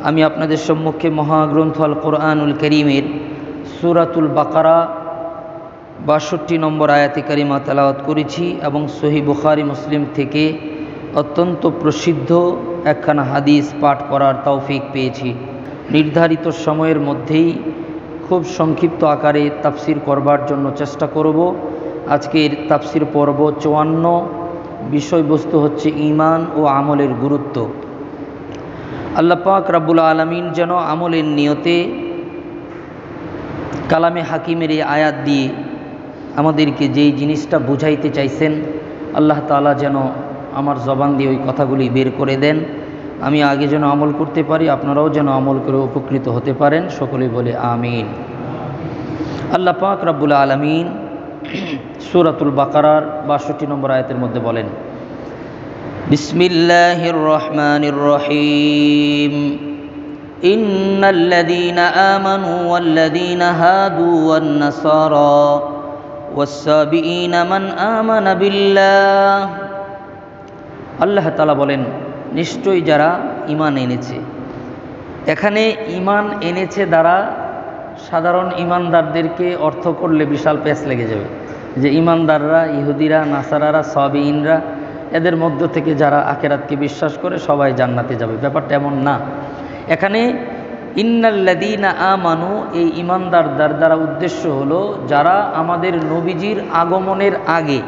আমি আপনাদের সম্মুখে মহাগ্রন্থ আল কোরআনুল করিমের সূরাতুল বাকারা ৬২ নম্বর আয়াতে কারিমা তেলাওয়াত করেছি এবং সহিহ বুখারী মুসলিম থেকে অত্যন্ত প্রসিদ্ধ একখানা হাদিস পাঠ করার তৌফিক পেয়েছি। নির্ধারিত সময়ের মধ্যেই খুব সংক্ষিপ্ত আকারে তাফসির করবার জন্য চেষ্টা করব। আজকের তাফসির পর্ব ৫৪। বিষয়বস্তু হচ্ছে ঈমান ও আমলের গুরুত্ব। আল্লাহ পাক রব্বুল আলামিন যেন আমলের নিয়তে কালামে হাকিমের এই আয়াত দিয়ে আমাদেরকে যেই জিনিসটা বুঝাইতে চাইছেন, আল্লাহ তাআলা যেন আমার জবান দিয়ে ওই কথাগুলি বের করে দেন। আমি আগে যেন আমল করতে পারি, আপনারাও যেন আমল করে উপকৃত হতে পারেন। সকলে বলে আমিন। আল্লাহ পাক রব্বুল আলামিন সূরাতুল বাকারার ৬২ নম্বর আয়াতের মধ্যে বলেন, বিসমিল্লাহির রহমানির রহিম, ইন্নাল্লাযীনা আমানু ওয়াল্লাযীনা হাদু ওয়ান নাসারা ওয়াস-সাবিঈনা মান আমানা বিল্লাহ। আল্লাহ তাআলা বলেন, নিশ্চয়ই যারা ঈমান এনেছে। এখানে ঈমান এনেছে দ্বারা সাধারণ ঈমানদারদেরকে অর্থ করলে বিশাল পেঁচ লেগে যাবে, যে ঈমানদাররা ইহুদিরা, নাসারারা, সাবিঈনরা, এদের মধ্য থেকে যারা আখিরাতকে বিশ্বাস করে সবাই জান্নাতে যাবে। ব্যাপারটা এমন না। এখানে ইন্নাল্লাযীনা আমানু, এই ঈমানদারদের দ্বারা উদ্দেশ্য হলো যারা আমাদের নবীজির আগমনের আগে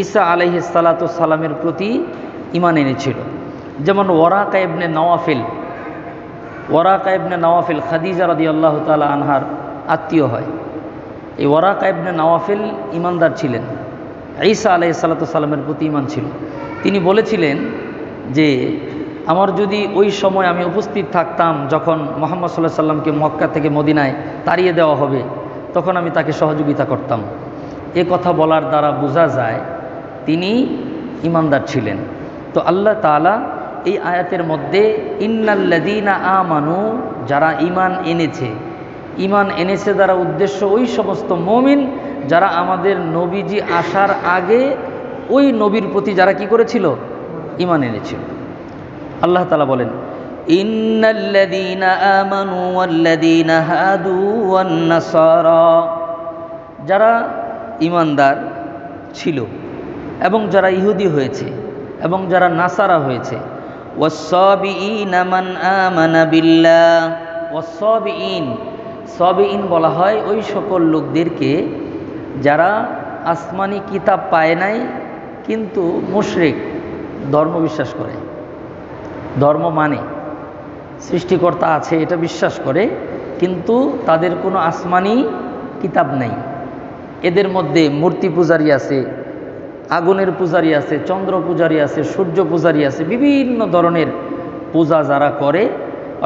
ঈসা আলাইহিস সালাতু সালামের প্রতি ঈমান এনেছিল। যেমন ওয়ারাকা ইবনে নওয়াফিল খাদিজা রাদিয়াল্লাহু তাআলা আনহার আত্মীয় হয়। এই ওয়ারাকা ইবনে নওয়াফিল ঈমানদার ছিলেন, ঈসা আলাইহিস সালাতু সালামের প্রতি ঈমান ছিল। তিনি বলেছিলেন যে আমার যদি ওই সময় আমি উপস্থিত থাকতাম যখন মুহাম্মদ সাল্লাল্লাহু আলাইহি সাল্লামকে মক্কা থেকে মদিনায় তাড়িয়ে দেওয়া হবে, তখন আমি তাকে সহযোগিতা করতাম। এ কথা বলার দ্বারা বোঝা যায় তিনি ঈমানদার ছিলেন। তো আল্লাহ তাআলা এই আয়াতের মধ্যে ইন্নাল্লাযীনা আমানু, যারা ঈমান এনেছে দ্বারা উদ্দেশ্য ওই সমস্ত মুমিন যারা আমাদের নবীজি আসার আগে ওই নবীর প্রতি যারা কি করেছিল, ঈমান এনেছিল। আল্লাহ তাআলা বলেন, ইন্নাল্লাযীনা আমানু ওয়াল্লাযীনা হাদু ওয়ান নাসারা, যারা ঈমানদার ছিল এবং যারা ইহুদি হয়েছে এবং যারা নাসারা হয়েছে, ওয়াস-সাবিঈনা মান আমানা বিল্লাহ। সাবিঈন বলা হয় ওই সকল লোকদেরকে যারা আসমানি কিতাব পায় নাই কিন্তু মুশরিক, ধর্ম বিশ্বাস করে, ধর্ম মানে সৃষ্টিকর্তা আছে এটা বিশ্বাস করে, কিন্তু তাদের কোনো আসমানি কিতাব নাই। এদের মধ্যে মূর্তি পূজারী আছে, আগুনের পূজারী আছে, চন্দ্র পূজারী আছে, সূর্য পূজারী আছে, বিভিন্ন ধরনের পূজা যারা করে,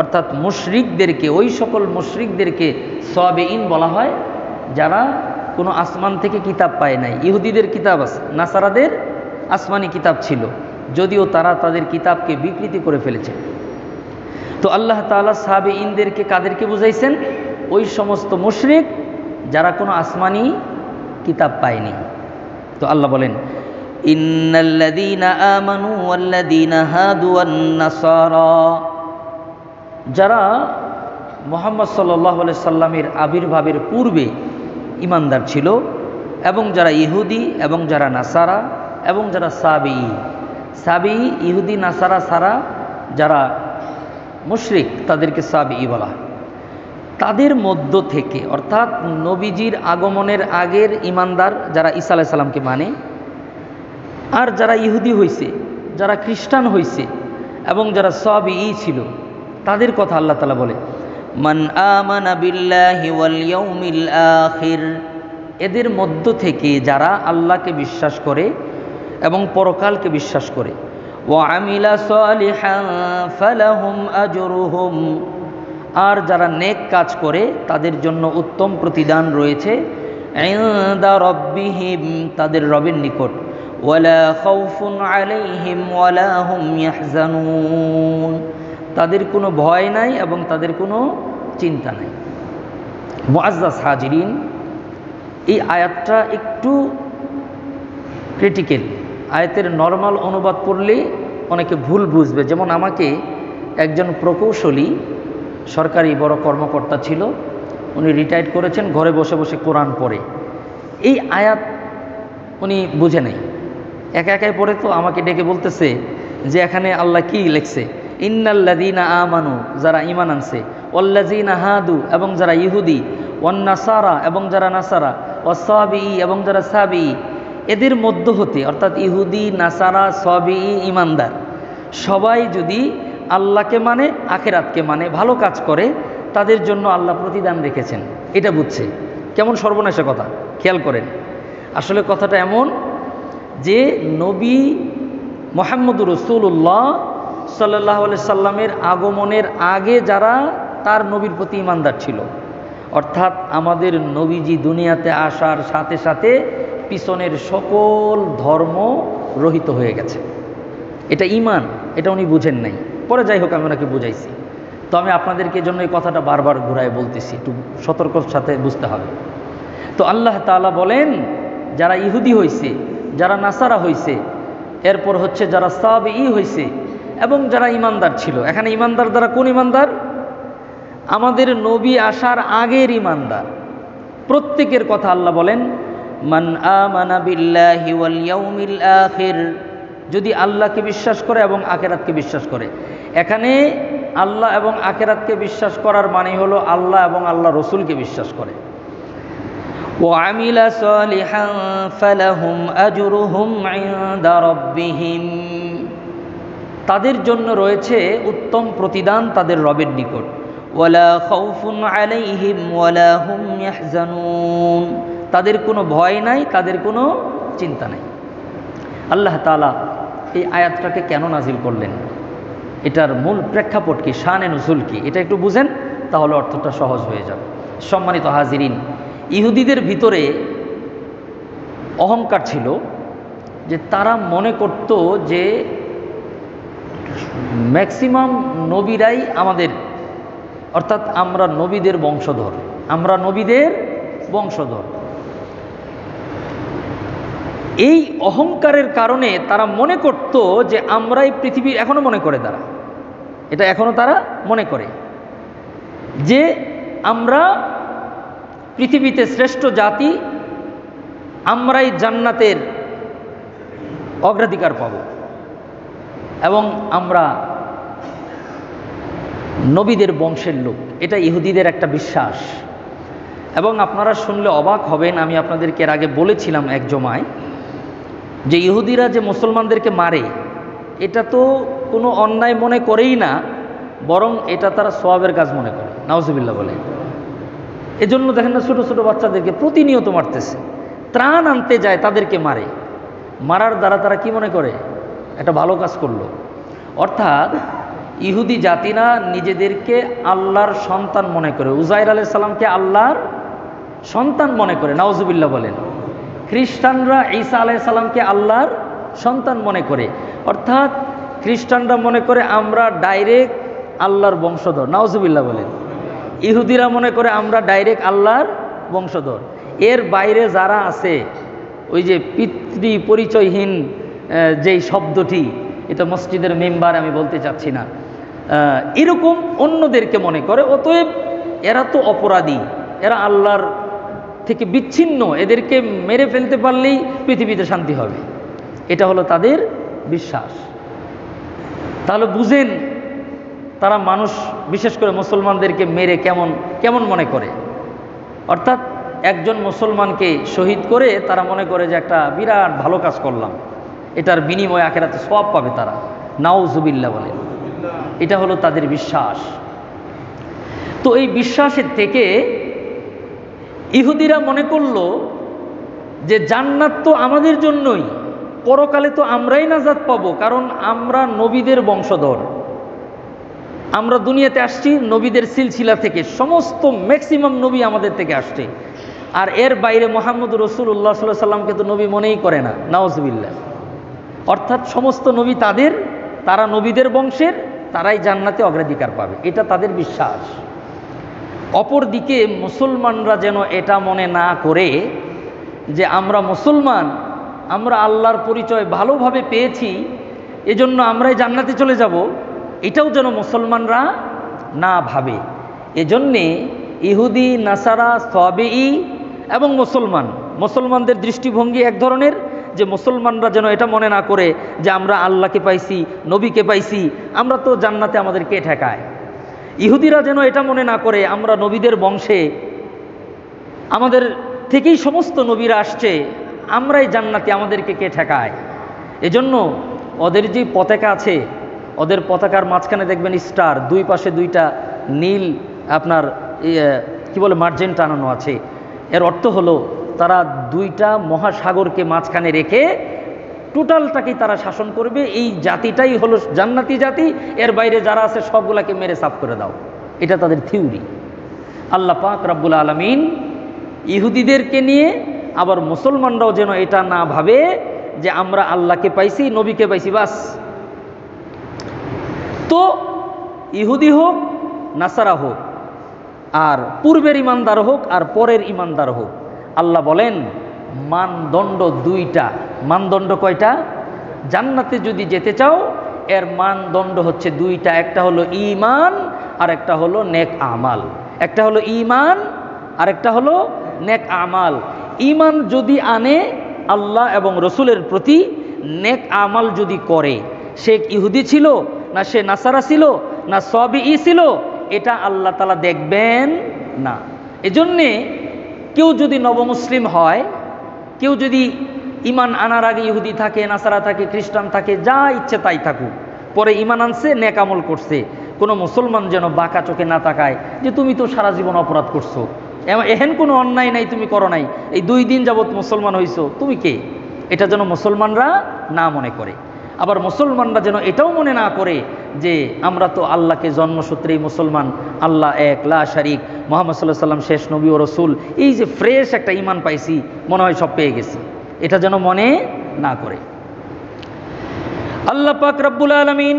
অর্থাৎ মুশরিকদেরকে, ওই সকল মুশরিকদেরকে সাবিঈন বলা হয় যারা কোনো আসমান থেকে কিতাব পায় নাই। ইহুদিদের কিতাব আছে, নাসারাদের আসমানি কিতাব ছিল, যদিও তারা তাদের কিতাবকে বিকৃতি করে ফেলেছে। তো আল্লাহ তাআলা সাবিঈনদেরকে কাদেরকে বুঝাইছেন? ওই সমস্ত মুশরিক যারা কোনো আসমানি কিতাব পায়নি। তো আল্লাহ বলেন, ইন্নাল্লাযীনা আমানু ওয়াল্লাযীনা হাদু ওয়ান নাসারা, যারা মুহাম্মদ সাল্লাল্লাহু আলাইহি সাল্লামের আবির্ভাবের পূর্বে ঈমানদার ছিল এবং যারা ইহুদি এবং যারা নাসারা এবং যারা সাবিঈ, ইহুদি নাসারা ছাড়া যারা মুশরিক তাদেরকে সাবিঈ বলা হয়। তাদের মধ্য থেকে, অর্থাৎ নবীজির আগমনের আগের ঈমানদার যারা ঈসা আলাইহিস সালামকে মানে, আর যারা ইহুদি হইছে, যারা খ্রিস্টান হইছে এবং যারা সাবিঈ ছিল, তাদের কথা আল্লাহ তাআলা বলে, মান আমানা বিল্লাহি ওয়াল ইয়াউমিল আখির, এদের মধ্য থেকে যারা আল্লাহকে বিশ্বাস করে এবং পরকালকে বিশ্বাস করে, ওয়া আমিলা সালিহান ফালাহুম আজরুহুম, আর যারা নেক কাজ করে তাদের জন্য উত্তম প্রতিদান রয়েছে ইনদা রাব্বিহিম, তাদের রবের নিকট, ওয়ালা খাউফুন আলাইহিম ওয়ালা হুম ইয়াহজানুন, তাদের কোনো ভয় নাই এবং তাদের কোনো চিন্তা নাই। মুআজ্জাজ হাজিরিন, এই আয়াতটা একটু ক্রিটিক্যাল। আয়াতের নরমাল অনুবাদ পড়লে অনেকে ভুল বুঝবে। যেমন আমাকে একজন প্রকৌশলী সরকারি বড় কর্মকর্তা ছিল, উনি রিটায়ার্ড করেছেন, ঘরে বসে বসে কোরআন পড়ে। এই আয়াত উনি বুঝে নেই, একা একাই পড়ে, তো আমাকে ডেকে বলতেছে যে এখানে আল্লাহ কি লিখছে, ইন্নাল্লাযীনা আমানু, যারা ঈমান আনছে, ওয়াল্লাযীনা হাদু, এবং যারা ইহুদি, ওয়ান নাসারা, এবং যারা নাসারা, ওয়াসসাবিঈ, এবং যারা সাবিঈ, এদের মধ্য হতে, অর্থাৎ ইহুদি, নাসারা, সাবিঈ, ঈমানদার সবাই যদি আল্লাহকে মানে, আখিরাতকে মানে, ভালো কাজ করে, তাদের জন্য আল্লাহ প্রতিদান রেখেছেন। এটা বুঝছে। কেমন সর্বনাশা কথা, খেয়াল করেন। আসলে কথাটা এমন যে নবী মুহাম্মদুর রাসূলুল্লাহ সাল্লাল্লাহু আলাইহি সাল্লামের আগমনের আগে যারা তার নবীর প্রতি ঈমানদার ছিল, অর্থাৎ আমাদের নবীজি দুনিয়াতে আসার সাথে সাথে পিছনের সকল ধর্ম রহিত হয়ে গেছে। এটা ঈমান, এটা উনি বুঝেন নাই। পরে যাই হোক, আমি ওনাকে বুঝাইছি। তো আমি আপনাদেরকে জন্য এই কথাটা বারবার ঘুরায় বলতেছি, একটু সতর্কতার সাথে বুঝতে হবে। তো আল্লাহ তাআলা বলেন, যারা ইহুদি হয়েছে, যারা নাসারা হয়েছে, এরপর হচ্ছে যারা সাবিঈ হয়েছে, এবং যারা ঈমানদার ছিল। এখানে ঈমানদার দ্বারা কোন ঈমানদার? আমাদের নবী আসার আগের ঈমানদার। প্রত্যেকের কথা আল্লাহ বলেন, মান আমানা বিল্লাহি ওয়াল ইয়াউমিল আখির, যদি আল্লাহকে বিশ্বাস করে এবং আখিরাতকে বিশ্বাস করে। এখানে আল্লাহ এবং আখিরাতকে বিশ্বাস করার মানে হলো আল্লাহ এবং আল্লাহ রসুলকে বিশ্বাস করে। وعمل صالحا فلهم أجرهم عند ربهم, তাদের জন্য রয়েছে উত্তম প্রতিদান তাদের রবের নিকট। ওয়ালা খাউফুন আলাইহিম ওয়ালা হুম ইয়াহজানুন, তাদের কোনো ভয় নাই, তাদের কোনো চিন্তা নাই। আল্লাহ তাআলা এই আয়াতটাকে কেন নাজিল করলেন, এটার মূল প্রেক্ষাপট কি, শানে নুজুল কি, এটা একটু বুঝেন, তাহলে অর্থটা সহজ হয়ে যাবে। সম্মানিত হাজিরিন, ইহুদিদের ভিতরে অহংকার ছিল যে তারা মনে করত যে ম্যাক্সিমাম নবীরাই আমাদের, অর্থাৎ আমরা নবীদের বংশধর, আমরা নবীদের বংশধর। এই অহংকারের কারণে তারা মনে করত যে আমরাই পৃথিবীর, এখনো মনে করে তারা, এটা এখনো তারা মনে করে যে আমরা পৃথিবীতে শ্রেষ্ঠ জাতি, আমরাই জান্নাতের অগ্রাধিকার পাব, এবং আমরা নবীদের বংশের লোক। এটা ইহুদিদের একটা বিশ্বাস। এবং আপনারা শুনলে অবাক হবেন, আমি আপনাদেরকে এর আগে বলেছিলাম এক জমায়, যে ইহুদিরা যে মুসলমানদেরকে মারে, এটা তো কোনো অন্যায় মনে করেই না, বরং এটা তারা সওয়াবের কাজ মনে করে। নাউজুবিল্লাহ বলে। এজন্য দেখেন না, ছোটো ছোটো বাচ্চাদেরকে প্রতিনিয়ত মারতেছে, ত্রাণ আনতে যায় তাদেরকে মারে। মারার দ্বারা তারা কি মনে করে, একটা ভালো কাজ করলো। অর্থাৎ ইহুদি জাতিরা নিজেদেরকে আল্লাহর সন্তান মনে করে, উজাইর আলাইহিস সালামকে আল্লাহর সন্তান মনে করে। নাউজুবিল্লাহ বলেন। খ্রিস্টানরা ঈসা আলাইহিস সালামকে আল্লাহর সন্তান মনে করে। অর্থাৎ খ্রিস্টানরা মনে করে আমরা ডাইরেক্ট আল্লাহর বংশধর। নাউজুবিল্লাহ বলেন। ইহুদিরা মনে করে আমরা ডাইরেক্ট আল্লাহর বংশধর। এর বাইরে যারা আছে, ওই যে পিতৃ পরিচয়হীন যেই শব্দটি, এটা মসজিদের মেম্বার আমি বলতে চাচ্ছি না, এরকম অন্যদেরকে মনে করে। অতএব এরা তো অপরাধী, এরা আল্লাহর থেকে বিচ্ছিন্ন, এদেরকে মেরে ফেলতে পারলেই পৃথিবীতে শান্তি হবে। এটা হলো তাদের বিশ্বাস। তাহলে বুঝেন তারা মানুষ, বিশেষ করে মুসলমানদেরকে মেরে কেমন কেমন মনে করে। অর্থাৎ একজন মুসলমানকে শহীদ করে তারা মনে করে যে একটা বিরাট ভালো কাজ করলাম, এটার বিনিময়ে আখিরাতে সওয়াব পাবে তারা। নাউজুবিল্লাহ বলেন। এটা হলো তাদের বিশ্বাস। তো এই বিশ্বাসের থেকে ইহুদিরা মনে করলো যে জান্নাত তো আমাদের জন্যই, পরকালে তো আমরাই নাজাত পাবো, কারণ আমরা নবীদের বংশধর, আমরা দুনিয়াতে আসছি নবীদের সিলসিলা থেকে, সমস্ত ম্যাক্সিমাম নবী আমাদের থেকে আসছে। আর এর বাইরে মুহাম্মদুর রাসূলুল্লাহ সাল্লাল্লাহু আলাইহি সাল্লামকে তো নবী মনেই করে না। নাউজুবিল্লাহ। অর্থাৎ সমস্ত নবী তাদের, তারা নবীদের বংশের, তারাই জান্নাতে অগ্রাধিকার পাবে, এটা তাদের বিশ্বাস। অপরদিকে মুসলমানরা যেন এটা মনে না করে যে আমরা মুসলমান, আমরা আল্লাহর পরিচয় ভালোভাবে পেয়েছি, এজন্য আমরাই জান্নাতে চলে যাব, এটাও যেন মুসলমানরা না ভাবে। এজন্যে ইহুদি, নাসারা, সাবেঈ এবং মুসলমানদের দৃষ্টিভঙ্গি এক ধরনের, যে মুসলমানরা যেন এটা মনে না করে যে আমরা আল্লাহকে পাইছি, নবীকে পাইছি, আমরা তো জান্নাতে আমাদের কে ঠেকায়। ইহুদিরা যেন এটা মনে না করে আমরা নবীদের বংশে, আমাদের থেকেই সমস্ত নবীরা আসছে, আমরাই জান্নাতি, আমাদেরকে কে ঠেকায়। এজন্য ওদের যে পতাকা আছে, ওদের পতাকার মাঝখানে দেখবেন স্টার, দুই পাশে দুইটা নীল আপনার কি বলে মার্জিন টানানো আছে। এর অর্থ হলো তারা দুইটা মহাসাগরকে মাঝখানে রেখে টোটালটাকেই তারা শাসন করবে। এই জাতিটাই হলো জান্নাতি জাতি, এর বাইরে যারা আছে সবগুলাকে মেরে সাফ করে দাও। এটা তাদের থিওরি। আল্লাহ পাক রব্বুল আলামিন ইহুদিদেরকে নিয়ে আবার মুসলমানরাও যেন এটা না ভাবে যে আমরা আল্লাহকে পাইছি, নবীকে পাইছি, বাস। তো ইহুদি হোক, নাসারা হোক, আর পূর্বের ইমানদার হোক আর পরের ইমানদার হোক, আল্লাহ বলেন মানদণ্ড দুইটা। মানদণ্ড কয়টা? জান্নাতে যদি যেতে চাও এর মানদণ্ড হচ্ছে দুইটা, একটা হলো ঈমান আর একটা হলো নেক আমাল। একটা হলো ঈমান আর একটা হলো নেক আমাল। ঈমান যদি আনে আল্লাহ এবং রসুলের প্রতি, নেক আমাল যদি করে, সে ইহুদি ছিল না, সে নাসারা ছিল না, সাবেঈ ছিল, এটা আল্লাহ তাআলা দেখবেন না। এজন্যে কেউ যদি নবমুসলিম হয়, কেউ যদি ঈমান আনার আগে ইহুদি থাকে, নাসারা থাকে, খ্রিস্টান থাকে, যা ইচ্ছে তাই থাকুক, পরে ঈমান আনছে, নেক আমল করছে, কোনো মুসলমান যেন বাঁকা চোখে না তাকায় যে তুমি তো সারা জীবন অপরাধ করছো, এহেন কোনো অন্যায় নাই তুমি করো নাই, এই 2 দিন যাবৎ মুসলমান হইছো, তুমি কে? এটা যেন মুসলমানরা না মনে করে। আবার মুসলমানরা যেন এটাও মনে না করে যে আমরা তো আল্লাহকে জন্মসূত্রেই মুসলমান, আল্লাহ এক, লা শারিক, মুহাম্মদ সাল্লাল্লাহু আলাইহি সাল্লাম শেষ নবী ও রসুল, এই যে ফ্রেশ একটা ঈমান পাইছি, মনে হয় সব পেয়ে গেছি, এটা যেন মনে না করে। আল্লাহ পাক রব্বুল আলামিন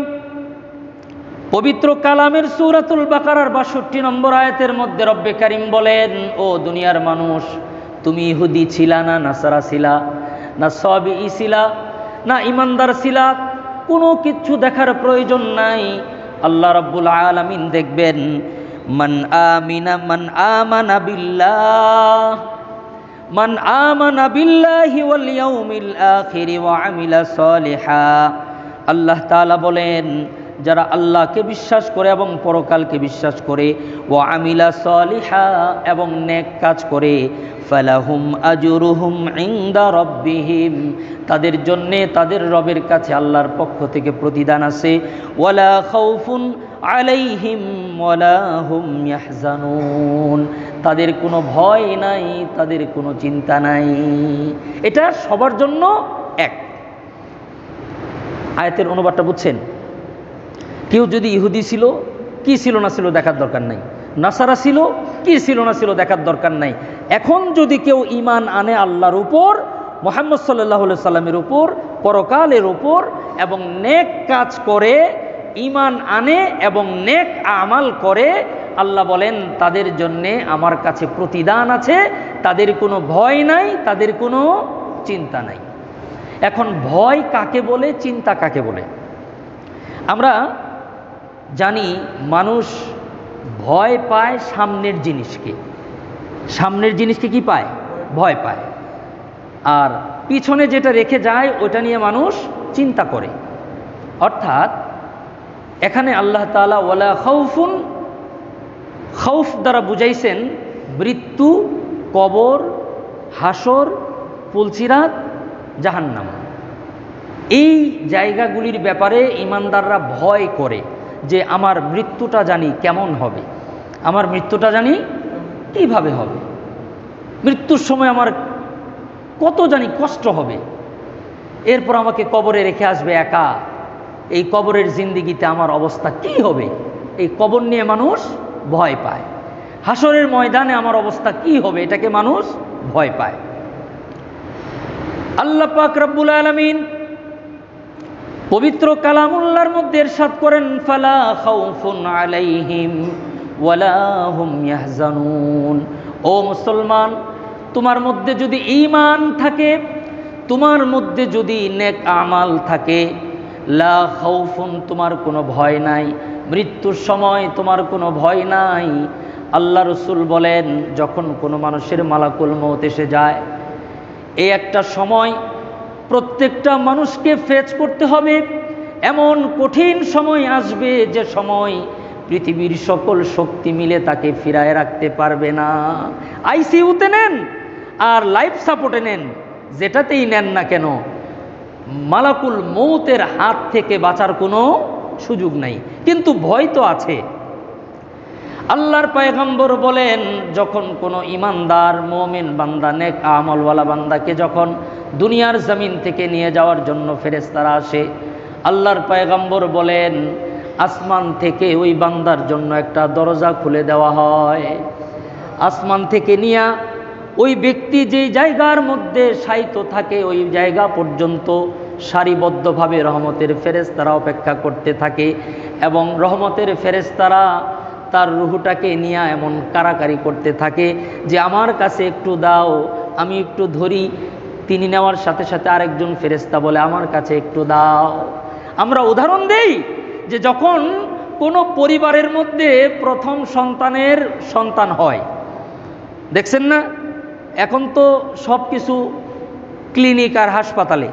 পবিত্র কালামের সূরাতুল বাকারার 62 নম্বর আয়াতের মধ্যে রব্বে কারীম বলেন, ও দুনিয়ার মানুষ, তুমি ইহুদি ছিলা না, নাসারা ছিলা না, সাবেঈ ছিলা না, ইমানদার ছিলা, কোনো কিচ্ছু দেখার প্রয়োজন নাই। আল্লাহ রাব্বুল আলামিন দেখবেন, মান আমানা বিল্লাহি ওয়াল ইয়াউমিল আখির ওয়া আমিলা সলিহা। আল্লাহ তাআলা বলেন, যারা আল্লাহকে বিশ্বাস করে এবং পরকালকে বিশ্বাস করে, ওয়া আমিলা সলিহা, এবং নেক কাজ করে, ফালাহুম আজরুহুম ইনদা রাব্বিহিম, তাদের জন্যে তাদের রবের কাছে আল্লাহর পক্ষ থেকে প্রতিদান আছে। ওয়ালা খাউফুন আলাইহিম ওয়ালা হুম ইয়াহজানুন, তাদের কোনো ভয় নাই, তাদের কোনো চিন্তা নাই। এটা সবার জন্য এক। আয়াতের অনুবাদটা বুঝছেন? কেউ যদি ইহুদি ছিল, কি ছিল না ছিল দেখার দরকার নাই, নাসারা ছিল, কি ছিল না ছিল দেখার দরকার নাই। এখন যদি কেউ ঈমান আনে আল্লাহর উপর, মুহাম্মদ সাল্লাল্লাহু আলাইহি সাল্লামের উপর, পরকালের উপর, এবং নেক কাজ করে, ঈমান আনে এবং নেক আমাল করে, আল্লাহ বলেন তাদের জন্যে আমার কাছে প্রতিদান আছে, তাদের কোনো ভয় নাই, তাদের কোনো চিন্তা নাই। এখন ভয় কাকে বলে, চিন্তা কাকে বলে? আমরা জানি মানুষ ভয় পায় সামনের জিনিসকে। সামনের জিনিসকে কি পায়? ভয় পায়। আর পিছনে যেটা রেখে যায় ওটা নিয়ে মানুষ চিন্তা করে। অর্থাৎ এখানে আল্লাহ তাআলা ওয়ালা খাউফুন, খাউফ দ্বারা বুঝাইছেন মৃত্যু, কবর, হাসর, পুলসিরাত, জাহান্নাম। এই জায়গাগুলির ব্যাপারে ঈমানদাররা ভয় করে যে আমার মৃত্যুটা জানি কেমন হবে, আমার মৃত্যুটা জানি কিভাবে হবে, মৃত্যুর সময় আমার কত জানি কষ্ট হবে, এরপর আমাকে কবরে রেখে আসবে একা, এই কবরের জিন্দেগিতে আমার অবস্থা কি হবে, এই কবর নিয়ে মানুষ ভয় পায়। হাসরের ময়দানে আমার অবস্থা কি হবে, এটাকে মানুষ ভয় পায়। আল্লাহ পাক রব্বুল আলামিন পবিত্র কালামুল্লাহর মধ্যে ইরশাদ করেন, ফালা খাউফুন আলাইহিম ওয়ালা হুম ইয়াহজানুন। ও মুসলমান, তোমার মধ্যে যদি ঈমান থাকে, তোমার মধ্যে যদি নেক আমাল থাকে, লা খাউফুন, তোমার কোনো ভয় নাই, মৃত্যুর সময় তোমার কোনো ভয় নাই। আল্লাহ রসুল বলেন, যখন কোনো মানুষের মালাকুল মউত এসে যায়, এই একটা সময় প্রত্যেকটা মানুষকে ফেস করতে হবে। এমন কঠিন সময় আসবে যে সময় পৃথিবীর সকল শক্তি মিলে তাকে ফিরায় রাখতে পারবে না। আইসিইউতে নেন আর লাইফ সাপোর্টে নেন, যেটাতেই নেন না কেন, মালাকুল মউতের হাত থেকে বাঁচার কোনো সুযোগ নাই, কিন্তু ভয় তো আছে। আল্লাহর পয়গম্বর বলেন, যখন কোনো ইমানদার মুমিন বান্দা, নেক আমলওয়ালা বান্দাকে যখন দুনিয়ার জমিন থেকে নিয়ে যাওয়ার জন্য ফেরেশতারা আসে, আল্লাহর পয়গম্বর বলেন, আসমান থেকে ওই বান্দার জন্য একটা দরজা খুলে দেওয়া হয়। আসমান থেকে নিয়ে ওই ব্যক্তি যেই জায়গার মধ্যে শায়িত থাকে, ওই জায়গা পর্যন্ত সারিবদ্ধভাবে রহমতের ফেরেশতারা অপেক্ষা করতে থাকে, এবং রহমতের ফেরেশতারা তার রুহটাকে নিয়ে এমন কারাকারি করতে থাকে যে আমার কাছে একটু দাও, আমি একটু ধরি। তিনি নেওয়ার সাথে সাথে আরেকজন ফেরেশতা বলে, আমার কাছে একটু দাও। আমরা উদাহরণ দেই যে যখন কোনো পরিবারের মধ্যে প্রথম সন্তানের সন্তান হয়, দেখছেন না, এখন তো সব কিছু ক্লিনিক আর হাসপাতালে।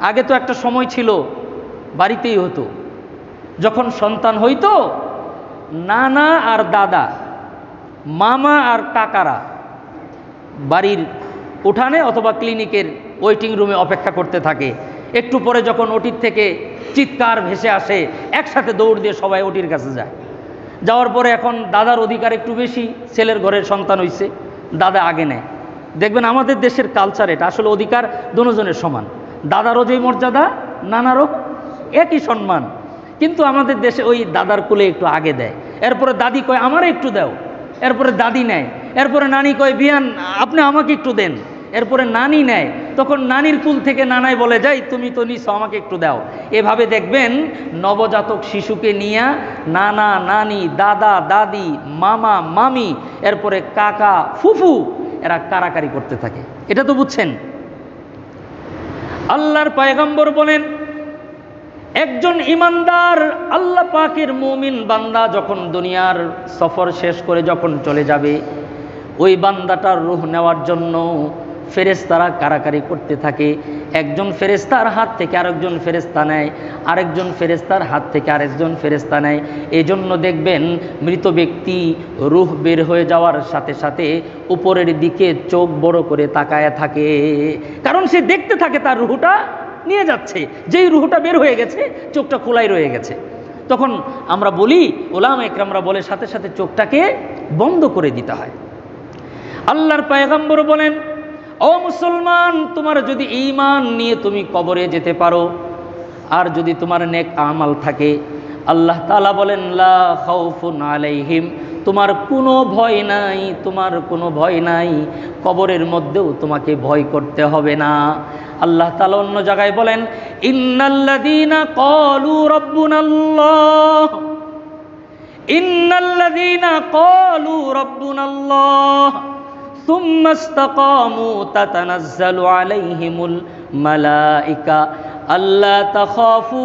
আগে তো একটা সময় ছিল বাড়িতেই হতো। যখন সন্তান হইতো, নানা আর দাদা, মামা আর কাকারা বাড়ির উঠানে অথবা ক্লিনিকের ওয়েটিং রুমে অপেক্ষা করতে থাকে। একটু পরে যখন ওটির থেকে চিৎকার ভেসে আসে, একসাথে দৌড় দিয়ে সবাই ওটির কাছে যায়। যাওয়ার পরে এখন দাদার অধিকার একটু বেশি, ছেলের ঘরের সন্তান হইছে, দাদা আগে নেয়। দেখবেন আমাদের দেশের কালচার এটা, আসলে অধিকার দুজনের সমান, দাদারও যেই মর্যাদা, নানারও একই সম্মান, কিন্তু আমাদের দেশে ওই দাদার কুলে একটু আগে দেয়। এরপরে দাদি কয় আমারে একটু দাও, এরপরে দাদি নেয়। এরপরে নানি কয় বিয়ান আপনি আমাকে একটু দেন, এরপরে নানি নেয়। তখন নানির কুল থেকে নানাই বলে, যাই তুমি তো নিছো, আমাকে একটু দাও। এভাবে দেখবেন নবজাতক শিশুকে নিয়ে নানা নানি, দাদা দাদি, মামা মামি, এরপরে কাকা ফুফু, এরা কারাকারি করতে থাকে। এটা তো বুঝছেন। আল্লাহর পয়গম্বর বলেন, একজন ইমানদার আল্লাহ পাকের মুমিন বান্দা যখন দুনিয়ার সফর শেষ করে যখন চলে যাবে, ওই বান্দাটার রূহ নেওয়ার জন্য ফেরেশতারা কারাকারি করতে থাকে। একজন ফেরেশতার হাত থেকে আরেকজন ফেরেশতা নেয়, আরেকজন ফেরেশতার হাত থেকে আরেকজন ফেরেশতা নেয়। এই জন্য দেখবেন মৃত ব্যক্তি রূহ বের হয়ে যাওয়ার সাথে সাথে উপরের দিকে চোখ বড় করে তাকায় থাকে, কারণ সে দেখতে থাকে তার রূহটা নিয়ে যাচ্ছে। যেই রূহটা বের হয়ে গেছে, চোখটা খোলাই রয়ে গেছে। তখন আমরা বলি, ওলামা ইকরামরা বলে, সাথে সাথে চোখটাকে বন্ধ করে দিতে হয়। আল্লাহর পয়গম্বর বলেন, ও মুসলমান, তোমার যদি ঈমান নিয়ে তুমি কবরে যেতে পারো, আর যদি তোমার নেক আমাল থাকে, আল্লাহ তাআলা বলেন, লা খাউফুন আলাইহিম, তোমার কোনো ভয় নাই, তোমার কোনো ভয় নাই, কবরের মধ্যেও তোমাকে ভয় করতে হবে না। আল্লাহ তাআলা অন্য জায়গায় বলেন, ইন্নাল্লাযীনা ক্বালু রাব্বুনাল্লাহ, ইন্নাল্লাযীনা ক্বালু রাব্বুনাল্লাহ সুম্মা ইসতাকামু তাতানাজ্জালু আলাইহিমুল মালায়েকা আল্লা তাখাফু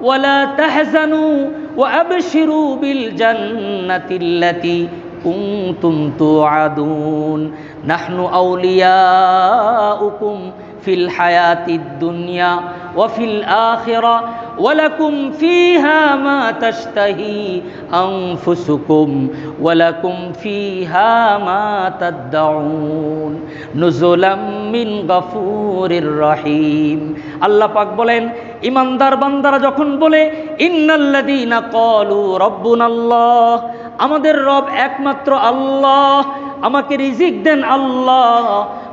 ওয়ালা তাহজানু ওয়া আবশিরু বিল জান্নাতিল্লাতী কুনতুম তুআদুন নাহনু আউলিয়াউকুম ফিল হায়াতিদ দুনিয়া ওয়া ফিল আখিরা ওয়া লাকুম ফিহা মা তাশতাহি আনফুসুকুম ওয়া লাকুম ফিহা মা তাদউন নুজুলাম মিন গফুরির রহিম। আল্লাহ পাক বলেন, ইমানদার বান্দারা যখন বলে ইন্নাল্লাযীনা ক্বালু রাব্বুনাল্লাহ, আমাদের রব একমাত্র আল্লাহ, আমাকে রিজিক দেন আল্লাহ,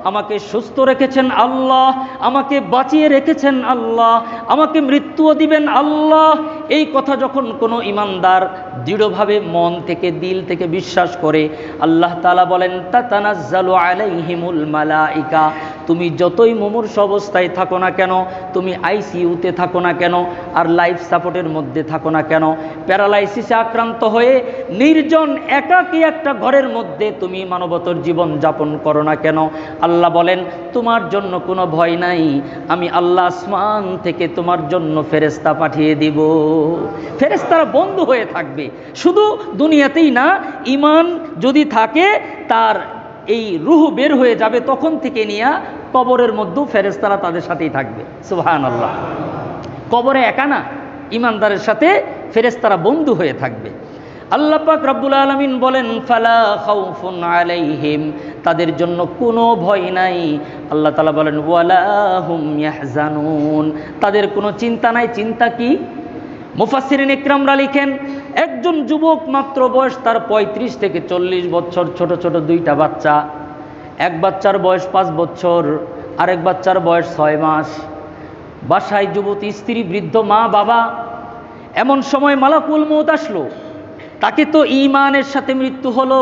আমাকে সুস্থ রেখেছেন আল্লাহ, আমাকে বাঁচিয়ে রেখেছেন আল্লাহ, আমাকে মৃত্যুও দিবেন আল্লাহ, এই কথা যখন কোনো ইমানদার দৃঢ়ভাবে মন থেকে দিল থেকে বিশ্বাস করে, আল্লাহ তাআলা বলেন, তাতানাজ্জালু আলাইহিমুল মালায়েকা, তুমি যতই মুমূর্ষ অবস্থায় থাকো না কেন, তুমি আইসিইউতে থাকো না কেন, আর লাইফ সাপোর্টের মধ্যে থাকো না কেন, প্যারালাইসিসে আক্রান্ত হয়ে নির্জন একাকী একটা ঘরের মধ্যে তুমি মানবতর জীবন যাপন করো না কেন, আল্লাহ বলেন তোমার জন্য কোনো ভয় নাই, আমি আল্লাহ আসমান থেকে তোমার জন্য ফেরেশতা পাঠিয়ে দিব। ফেরেশতারা বন্ধু হয়ে থাকবে, শুধু দুনিয়াতেই না, ঈমান যদি থাকে তার এই রূহ বের হয়ে যাবে, তখন থেকে নিয়ে কবরের মধ্যেও ফেরেশতারা তাদের সাথেই থাকবে। সুবহানাল্লাহ। কবরে একা না, ঈমানদারের সাথে ফেরেশতারা বন্ধু হয়ে থাকবে। আল্লাহ পাক রব্বুল আলামিন বলেন ফালা খাউফুন আলাইহিম, তাদের জন্য কোনো ভয় নাই। আল্লাহ তাআলা বলেন ওয়ালা হুম ইয়াহজানুন, তাদের কোনো চিন্তা নাই। চিন্তা কি? মুফাসসিরিন ইকরামরা লিখেন একজন যুবক মাত্র বয়স তার 35 থেকে 40 বছর, ছোট ছোট দুইটা বাচ্চা, এক বাচ্চার বয়স 5 বছর, আরেক বাচ্চার বয়স 6 মাস, বাসায় যুবতী স্ত্রী, বৃদ্ধ মা বাবা। এমন সময় মালাকুল মউত আসলো, তাকে তো ঈমানের সাথে মৃত্যু হলো,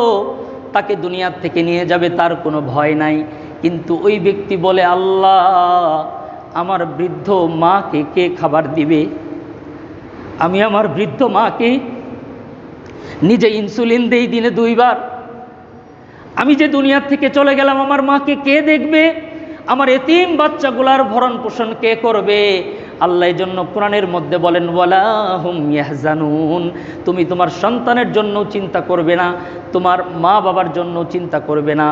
তাকে দুনিয়ার থেকে নিয়ে যাবে, তার কোনো ভয় নাই। কিন্তু ওই ব্যক্তি বলে আল্লাহ আমার বৃদ্ধ মাকে কে খাবার দিবে? আমি আমার বৃদ্ধ মাকে নিজে ইনসুলিন দেই দিনে 2 বার। আমি যে দুনিয়ার থেকে চলে গেলাম, আমার মাকে কে দেখবে? আমার এতিম বাচ্চাগুলার ভরণ পোষণ কে করবে? আল্লাহ এই জন্য কোরআনের মধ্যে বলেন ওয়ালা হুম ইয়াহজানুন, তুমি তোমার সন্তানের জন্য চিন্তা করবে না, তোমার মা বাবার জন্য চিন্তা করবে না,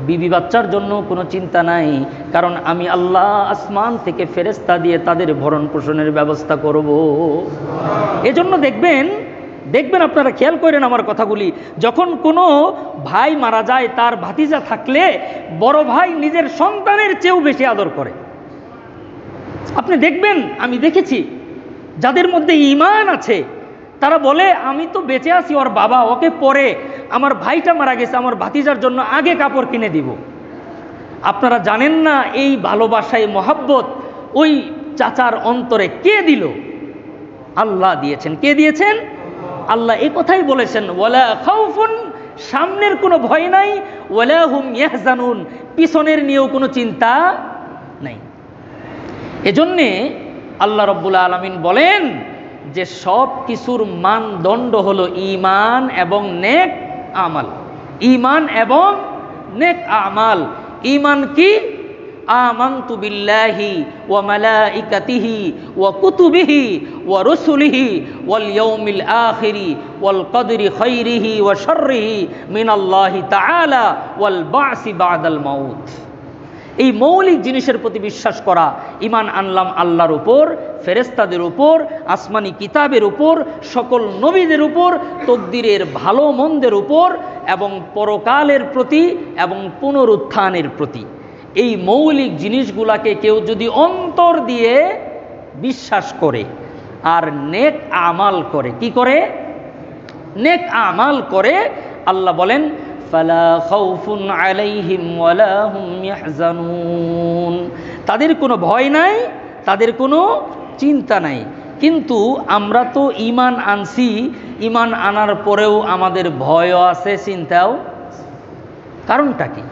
বিবি বাচ্চার জন্য কোনো চিন্তা নাই, কারণ আমি আল্লাহ আসমান থেকে ফেরেশতা দিয়ে তাদের ভরণ পোষণের ব্যবস্থা করব। এজন্য দেখবেন আপনারা খেয়াল করেন আমার কথাগুলি, যখন কোনো ভাই মারা যায়, তার ভাতিজা থাকলে বড় ভাই নিজের সন্তানের চেয়েও বেশি আদর করে। আপনি দেখবেন, আমি দেখেছি যাদের মধ্যে ঈমান আছে, তারা বলে আমি তো বেঁচে আছি, ওর বাবা ওকে পরে, আমার ভাইটা মারা গেছে, আমার ভাতিজার জন্য আগে কাপড় কিনে দিব। আপনারা জানেন না এই ভালোবাসায় মহাব্বত ওই চাচার অন্তরে কে দিল? আল্লাহ দিয়েছেন। কে দিয়েছেন? আল্লাহ এই কথাই বলেছেন ওয়ালা খাউফুন, সামনের কোনো ভয় নাই, ওয়ালা হুম ইয়াহজানুন, পিছনের নিয়েও কোনো চিন্তা নাই। এজন্যে আল্লাহ রাব্বুল আলামিন বলেন যে সব কিছুর মানদণ্ড হলো ঈমান এবং নেক আমাল। ঈমান এবং নেক আমাল। ঈমান কি? আমানতু বিল্লাহি ওয়া মালাইকাতিহি ওয়া কুতুবিহি ওয়া রুসুলিহি ওয়াল ইয়াউমিল আখিরি ওয়াল কদরি খাইরিহি ওয়া শাররিহি মিনাল্লাহি তাআলা ওয়াল বা'সি বা'দাল মাউত। এই মৌলিক জিনিসের প্রতি বিশ্বাস করা, ঈমান আনলাম আল্লাহর উপর, ফেরেশতাদের উপর, আসমানি কিতাবের উপর, সকল নবীদের উপর, তকদিরের ভালো মন্দের উপর, এবং পরকালের প্রতি এবং পুনরুত্থানের প্রতি। এই মৌলিক জিনিসগুলাকে কেউ যদি অন্তর দিয়ে বিশ্বাস করে আর নেক আমাল করে, কি করে? নেক আমাল করে, আল্লাহ বলেন ফালা খাউফুন আলাইহিম ওয়ালা হুম ইয়াহজানুন, তাদের কোনো ভয় নাই, তাদের কোনো চিন্তা নাই। কিন্তু আমরা তো ঈমান আনছি, ঈমান আনার পরেও আমাদের ভয়ও আছে, চিন্তাও। কারণটা কি?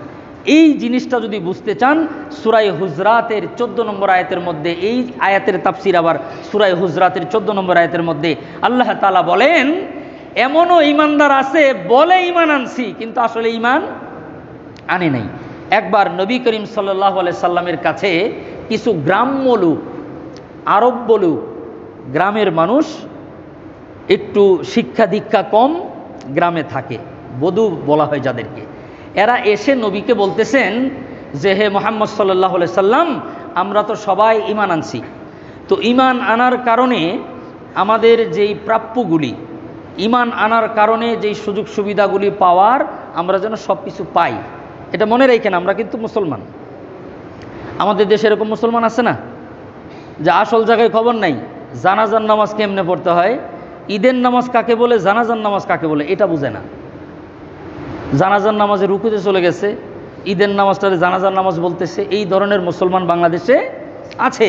এই জিনিসটা যদি বুঝতে চান, সূরা হুজরাতের 14 নম্বর আয়াতের মধ্যে, এই আয়াতের তাফসীর আবার সূরা হুজরাতের 14 নম্বর আয়াতের মধ্যে আল্লাহ তাআলা বলেন এমনও ঈমানদার আছে বলে ঈমান আনছি, কিন্তু আসলে ঈমান আনে নাই। একবার নবী করিম সাল্লাল্লাহু আলাইহি সাল্লামের কাছে কিছু গ্রাম্য লোক, আরব লোক, গ্রামের মানুষ, একটু শিক্ষা দীক্ষা কম, গ্রামে থাকে, বধূ বলা হয় যাদেরকে, এরা এসে নবীকে বলতেছেন যে হে মুহাম্মদ সাল্লাল্লাহু আলাইহি সাল্লাম, আমরা তো সবাই ঈমান আনছি, তো ঈমান আনার কারণে আমাদের যেই প্রাপ্যগুলি, ঈমান আনার কারণে যেই সুযোগ সুবিধাগুলি পাওয়ার, আমরা যেন সব কিছু পাই। এটা মনে রেখেন, আমরা কিন্তু মুসলমান। আমাদের দেশে এরকম মুসলমান আছে না যে আসল জায়গায় খবর নাই, জানাজার নামাজ কেমনে পড়তে হয়, ঈদের নামাজ কাকে বলে, জানাজার নামাজ কাকে বলে এটা বুঝে না। জানাজার নামাজে রুকুতে চলে গেছে, ঈদের নামাজটারে জানাজার নামাজ বলতেছে। এই ধরনের মুসলমান বাংলাদেশে আছে।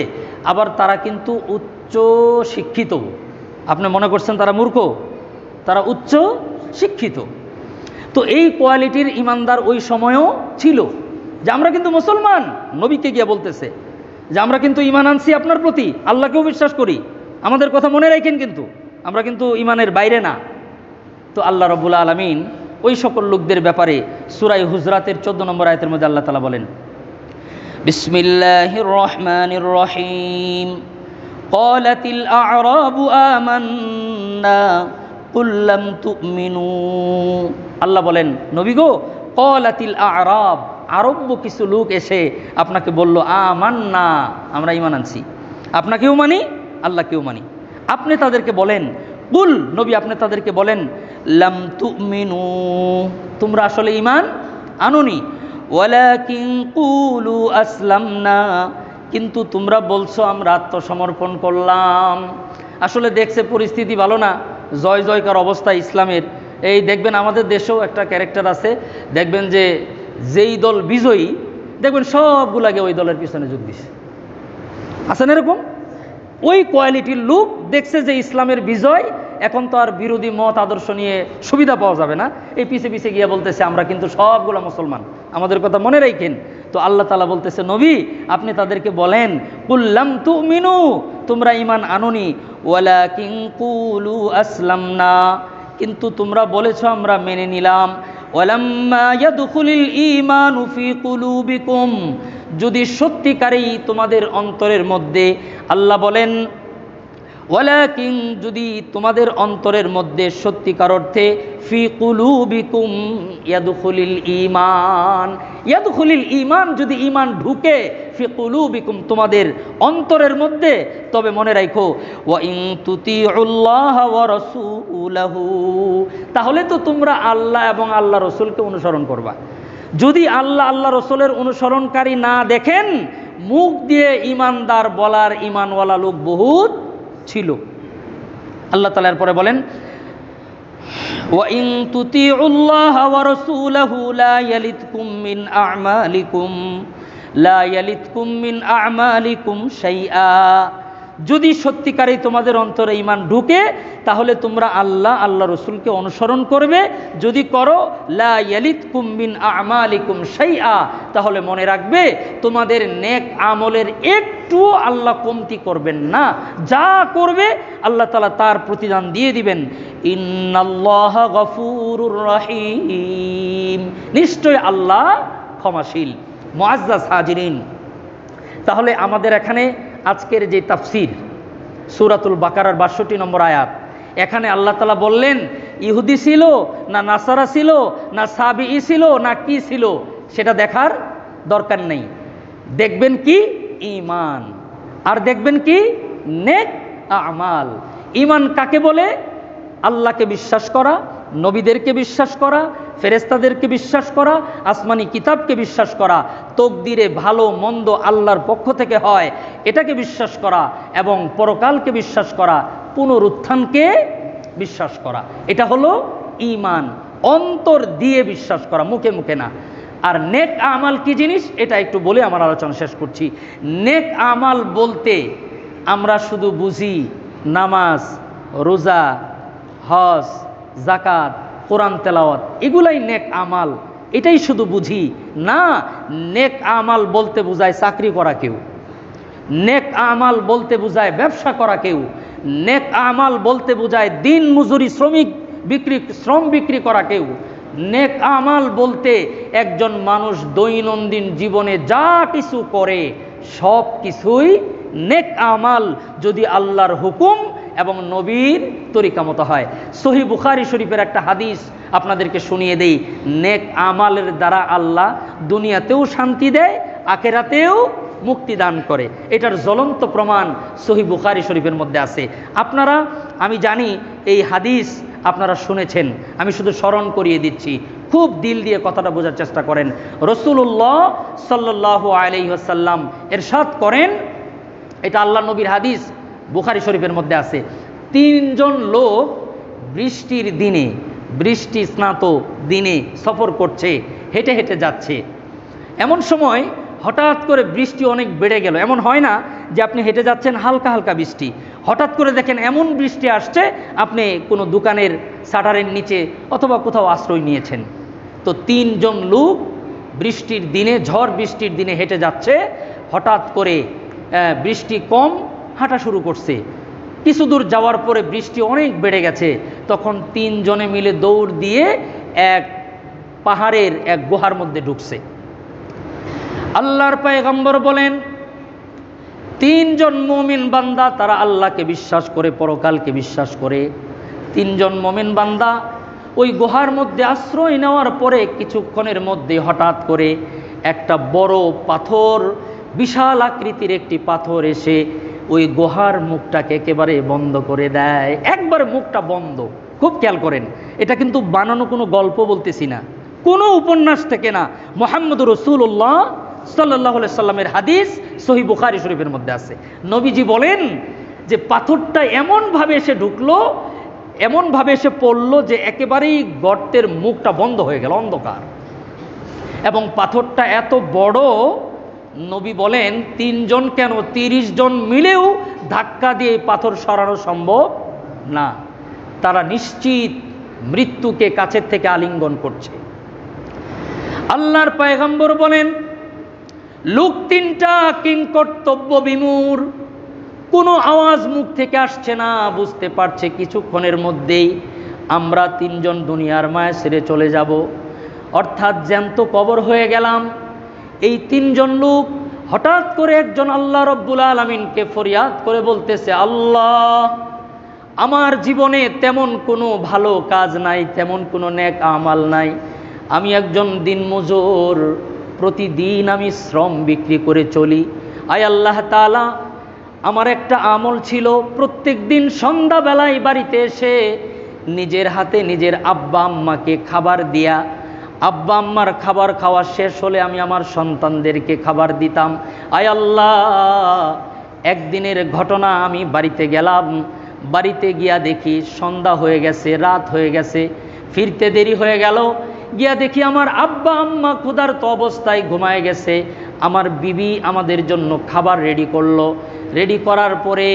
আবার তারা কিন্তু উচ্চ শিক্ষিত। আপনি মনে করছেন তারা মূর্খ? তারা উচ্চ শিক্ষিত। তো এই কোয়ালিটির ঈমানদার ওই সময়ও ছিল। যে আমরা কিন্তু মুসলমান, নবীকে গিয়ে বলতেছে যে আমরা কিন্তু ঈমান আনছি আপনার প্রতি, আল্লাহকেও বিশ্বাস করি, আমাদের কথা মনে রাখেন, কিন্তু আমরা কিন্তু ঈমানের বাইরে না। তো আল্লাহ রাব্বুল আলামিন ওই সকল লোকদের ব্যাপারে সূরা হুজরাতের 14 নম্বর আয়াতের মধ্যে আল্লাহ তাআলা বলেন, বিসমিল্লাহির রহমানির রহিম, ক্বালাতিল আ'রাবু আমান্না কুল লাম তুমিনু। আল্লাহ বলেন, নবী গো, ক্বালাতিল আ'রাব, আরব্য কিছু লোক এসে আপনাকে বলল, আমান্না, আমরা ঈমান আনছি, আপনাকেও মানি, আল্লাহকেও মানি। আপনি তাদেরকে বলেন, কুল, নবী আপনি তাদেরকে বলেন, লাম তুমিনু, তোমরা আসলে ঈমান আনোনি, ওয়ালাকিন কুলু আসলামনা, কিন্তু তোমরা বলছো আমরা আত্মসমর্পণ করলাম। আসলে দেখছে পরিস্থিতি ভালো না, জয় জয়কার অবস্থা ইসলামের। এই দেখবেন আমাদের দেশেও একটা ক্যারেক্টার আছে, দেখবেন যে যেই দল বিজয়ী, দেখবেন সবগুলাকে ওই দলের পিছনে যোগ দিছে, আছেন এরকম? ওই কোয়ালিটির লোক দেখছে যে ইসলামের বিজয়, এখন তো আর বিরোধী মত আদর্শ নিয়ে সুবিধা পাওয়া যাবে না, এই পিছে পিছে গিয়ে বলতেছে আমরা কিন্তু সবগুলা মুসলমান, আমাদের কথা মনে রাখেন। তো আল্লাহ তাআলা বলতেছে, নবী আপনি তাদেরকে বলেন, কুল লাম তুমিনু, তোমরা ঈমান আনোনি, ওয়ালাকিন কুলু আসলামনা, কিন্তু তোমরা বলেছো আমরা মেনে নিলাম, ওয়ালাম্মা ইয়াদখুলিল ঈমানু ফি কুলুবিকুম, যদি সত্যিকারেই তোমাদের অন্তরের মধ্যে, আল্লাহ বলেন ওয়ালাকিন, যদি তোমাদের অন্তরের মধ্যে সত্যিকার অর্থে, ফি কুলুবিকুম ইয়াদখুলিল ঈমান, ইয়াদখুলিল ঈমান, যদি ঈমান ঢুকে, ফি কুলুবিকুম তোমাদের অন্তরের মধ্যে, তবে মনে রাখো, ওয়া ইন তুতিউল্লাহ ওয়া রাসূলাহু, তাহলে তো তোমরা আল্লাহ এবং আল্লাহ রসুলকে অনুসরণ করবা। যদি আল্লাহ আল্লাহ রসুলের অনুসরণকারী না দেখেন, মুখ দিয়ে ঈমানদার বলার ঈমানওয়ালা লোক বহুত ছিল। আল্লাহ তাআলা এরপরে বলেন, ওয়া ইন তুতিউল্লাহ ওয়া রাসূলাহু লা ইয়ালিতকুম মিন আ'মালিকুম, লা ইয়ালিতকুম মিন আ'মালিকুম শাইআ, যদি সত্যিকারই তোমাদের অন্তরে ঈমান ঢুকে, তাহলে তোমরা আল্লাহ আল্লাহ রসুলকে অনুসরণ করবে। যদি করো, লা ইয়ালিতকুম মিন আ'মালিকুম শাইআ, তাহলে মনে রাখবে তোমাদের নেক আমলের একটু আল্লাহ কমতি করবেন না, যা করবে আল্লাহ তাআলা তার প্রতিদান দিয়ে দিবেন। ইন্নাল্লাহা গফুরুর রহিম, নিশ্চয় আল্লাহ ক্ষমাশীল। মুআজ্জাজ হাজিরিন, তাহলে আমাদের এখানে আজকের যে তাফসির সূরাতুল বাকারার ৬২ নম্বর আয়াত, এখানে আল্লাহ তাআলা বললেন ইহুদি ছিল না নাসারা ছিল না সাবিঈ ছিল না কি ছিল, সেটা দেখার দরকার নেই। দেখবেন কি? ঈমান, আর দেখবেন কি? নেক আমাল। ঈমান কাকে বলে? আল্লাহকে বিশ্বাস করা, নবীদেরকে বিশ্বাস করা, ফেরেশতাদেরকে বিশ্বাস করা, আসমানি কিতাবকে বিশ্বাস করা, তকদিরে ভালো মন্দ আল্লাহর পক্ষ থেকে হয় এটাকে বিশ্বাস করা, এবং পরকালকে বিশ্বাস করা, পুনরুত্থানকে বিশ্বাস করা, এটা হলো ঈমান। অন্তর দিয়ে বিশ্বাস করা, মুখে মুখে না। আর নেক আমাল কি জিনিস এটা একটু বলে আমার আলোচনা শেষ করছি। নেক আমাল বলতে আমরা শুধু বুঝি নামাজ, রোজা, হজ, যাকাত, কোরআন তেলাওয়াত, এগুলাই নেক আমাল, এটাই শুধু বুঝি না। নেক আমাল বলতে বোঝায় চাকরি করা কেউ, নেক আমাল বলতে বোঝায় ব্যবসা করা কেউ, নেক আমাল বলতে বোঝায় দিন মজুরি শ্রম বিক্রি করা কেউ। নেক আমাল বলতে একজন মানুষ দৈনন্দিন জীবনে যা কিছু করে সব কিছুই নেক আমাল, যদি আল্লাহর হুকুম এবং নবীর তরিকা মতো হয়। সহিহ বুখারী শরীফের একটা হাদিস আপনাদেরকে শুনিয়ে দেই। নেক আমালের দ্বারা আল্লাহ দুনিয়াতেও শান্তি দেয়, আখিরাতেও মুক্তি দান করে। এটার জ্বলন্ত প্রমাণ সহিহ বুখারী শরীফের মধ্যে আছে। আপনারা, আমি জানি এই হাদিস আপনারা শুনেছেন, আমি শুধু স্মরণ করিয়ে দিচ্ছি, খুব দিল দিয়ে কথাটা বোঝার চেষ্টা করেন। রাসূলুল্লাহ সাল্লাল্লাহু আলাইহি ওয়াসাল্লাম ইরশাদ করেন, এটা আল্লাহ নবীর হাদিস, বুখারী শরীফের মধ্যে আছে। 3 জন লোক বৃষ্টির দিনে, বৃষ্টি স্নাত দিনে সফর করছে, হেঁটে হেঁটে যাচ্ছে। এমন সময় হঠাৎ করে বৃষ্টি অনেক বেড়ে গেল। এমন হয় না যে আপনি হেঁটে যাচ্ছেন হালকা হালকা বৃষ্টি, হঠাৎ করে দেখেন এমন বৃষ্টি আসছে আপনি কোনো দোকানের শাটারের নিচে অথবা কোথাও আশ্রয় নিয়েছেন। তো 3 জন লোক বৃষ্টির দিনে, ঝড় বৃষ্টির দিনে হেঁটে যাচ্ছে, হঠাৎ করে বৃষ্টি কম, হাঁটা শুরু করছে। কিছু দূর যাওয়ার পরে বৃষ্টি অনেক বেড়ে গেছে। তখন 3 জনে মিলে দৌড় দিয়ে এক পাহাড়ের এক গুহার মধ্যে ঢুকছে। আল্লাহর পয়গম্বর বলেন, 3 জন মুমিন বান্দা, তারা আল্লাহকে বিশ্বাস করে, পরকালকে বিশ্বাস করে। 3 জন মুমিন বান্দা ওই গুহার মধ্যে আশ্রয় নেওয়ার পরে কিছুক্ষণের মধ্যে হঠাৎ করে একটা বড় পাথর, বিশাল আকৃতির একটি পাথর এসে ওই গুহার মুখটাকে একেবারে বন্ধ করে দেয়। একবার মুখটা বন্ধ। খুব খেয়াল করেন, এটা কিন্তু বানানো কোনো গল্প বলতেছি না, কোনো উপন্যাস থেকে না, মুহাম্মদুর রাসূলুল্লাহ সাল্লাল্লাহু আলাইহি সাল্লামের হাদিস, সহিহ বুখারী শরীফের মধ্যে আছে। নবীজি বলেন যে পাথরটা এমনভাবে এসে ঢুকলো, এমনভাবে এসে পড়লো যে একেবারেই গর্তের মুখটা বন্ধ হয়ে গেল, অন্ধকার। এবং পাথরটা এত বড়, নবী বলেন 3 জন কেন 30 জন মিলেও ধাক্কা দিয়ে পাথর সরানো সম্ভব না। তারা নিশ্চিত মৃত্যুকে কাছের থেকে আলিঙ্গন করছে। আল্লাহর পয়গম্বর বলেন, লোক 3টা কিংকর্তব্য বিমূঢ়, কোনো আওয়াজ মুখ থেকে আসছে না, বুঝতে পারছে কিছুক্ষণের মধ্যেই আমরা 3 জন দুনিয়ার মায়া ছেড়ে চলে যাব, অর্থাৎ জ্যান্ত কবর হয়ে গেলাম। এই 3 জন লোক হঠাৎ করে একজন আল্লাহ রব্বুল আলামিনকে ফরিয়াদ করে বলতেছে, আল্লাহ, আমার জীবনে তেমন কোনো ভালো কাজ নাই, তেমন কোনো নেক আমাল নাই, আমি একজন দিনমজুর, প্রতিদিন আমি শ্রম বিক্রি করে চলি। আয় আল্লাহ তাআলা, আমার একটা আমল ছিল, প্রত্যেক দিন সন্ধ্যাবেলায় বাড়িতে এসে নিজের হাতে নিজের আব্বা আম্মাকে খাবার দিয়া, আব্বা আম্মার খাবার খাওয়া শেষ হলে আমি আমার সন্তানদেরকে খাবার দিতাম। আয় আল্লাহ, একদিনের ঘটনা, আমি বাড়িতে গেলাম, বাড়িতে গিয়া দেখি সন্ধ্যা হয়ে গেছে, রাত হয়ে গেছে, ফিরতে দেরি হয়ে গেল। গিয়া দেখি আমার আব্বা আম্মা ক্ষুধার্ত অবস্থায় ঘুমায় গেছে। আমার বিবি আমাদের জন্য খাবার রেডি করলো। রেডি করার পরে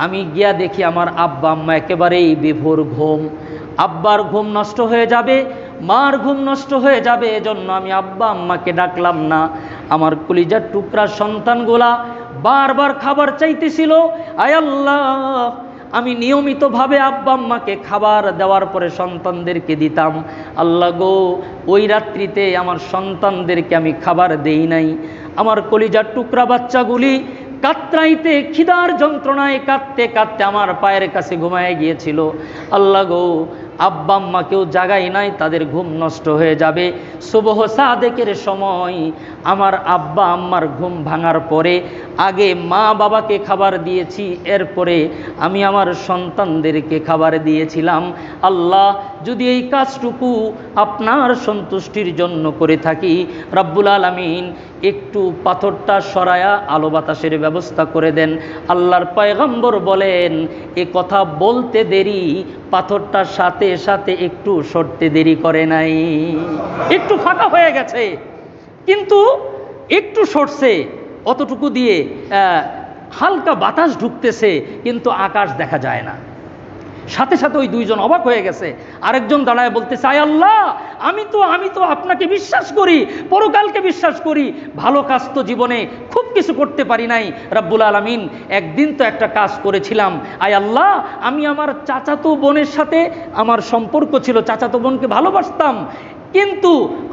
আমি গিয়া দেখি আমার আব্বা আম্মা একেবারেই বিভোর ঘুম। আব্বার ঘুম নষ্ট হয়ে যাবে, মার ঘুম নষ্ট হয়ে যাবে, এজন্য আমি আব্বা আম্মাকে ডাকলাম না। আমার কলিজার টুকরা সন্তানগুলা বারবার খাবার চাইতেছিল। আয় আল্লাহ, আমি নিয়মিতভাবে আব্বা আম্মাকে খাবার দেওয়ার পরে সন্তানদেরকে দিতাম। আল্লাহ গো, ওই রাত্রিতে আমার সন্তানদেরকে আমি খাবার দেই নাই। আমার কলিজার টুকরা বাচ্চাগুলি কাতরাইতে, খিদার যন্ত্রণায় কাঁদতে কাঁদতে আমার পায়ের কাছে ঘুমায় গিয়েছিল। আল্লাহ গো, আব্বা আম্মাকেও জাগাই নাই, তাদের ঘুম নষ্ট হয়ে যাবে। সুবহ সাদেকের সময় আমার আব্বা আম্মার ঘুম ভাঙার পরে আগে মা বাবাকে খাবার দিয়েছি, এরপরে আমি আমার সন্তানদেরকে খাবার দিয়েছিলাম। আল্লাহ, যদি এই কাজটুকু আপনার সন্তুষ্টির জন্য করে থাকি, রব্বুল আলামিন একটু পাথরটা সরায়া আলো বাতাসের ব্যবস্থা করে দেন। আল্লাহর পয়গম্বর বলেন, এ কথা বলতে দেরি, পাথরটা সাথে সাথে একটু সরতে দেরি করে নাই। একটু ফাঁকা হয়ে গেছে, কিন্তু একটু সরছে, অতটুকু দিয়ে হালকা বাতাস ঢুকতেছে, কিন্তু আকাশ দেখা যায় না। সাথে সাথে ওই 2 জন অবাক হয়ে গেছে। আরেকজন দাঁড়ায় বলতেছে, আয় আল্লাহ, আমি তো আপনাকে বিশ্বাস করি, পরকালকে বিশ্বাস করি, ভালো কাজ তো জীবনে খুব কিছু করতে পারি নাই। রব্বুল আলামিন, একদিন তো একটা কাজ করেছিলাম। আয় আল্লাহ, আমি আমার চাচাতো বোনের সাথে আমার সম্পর্ক ছিল, চাচাতো বোনকে ভালোবাসতাম, কিন্তু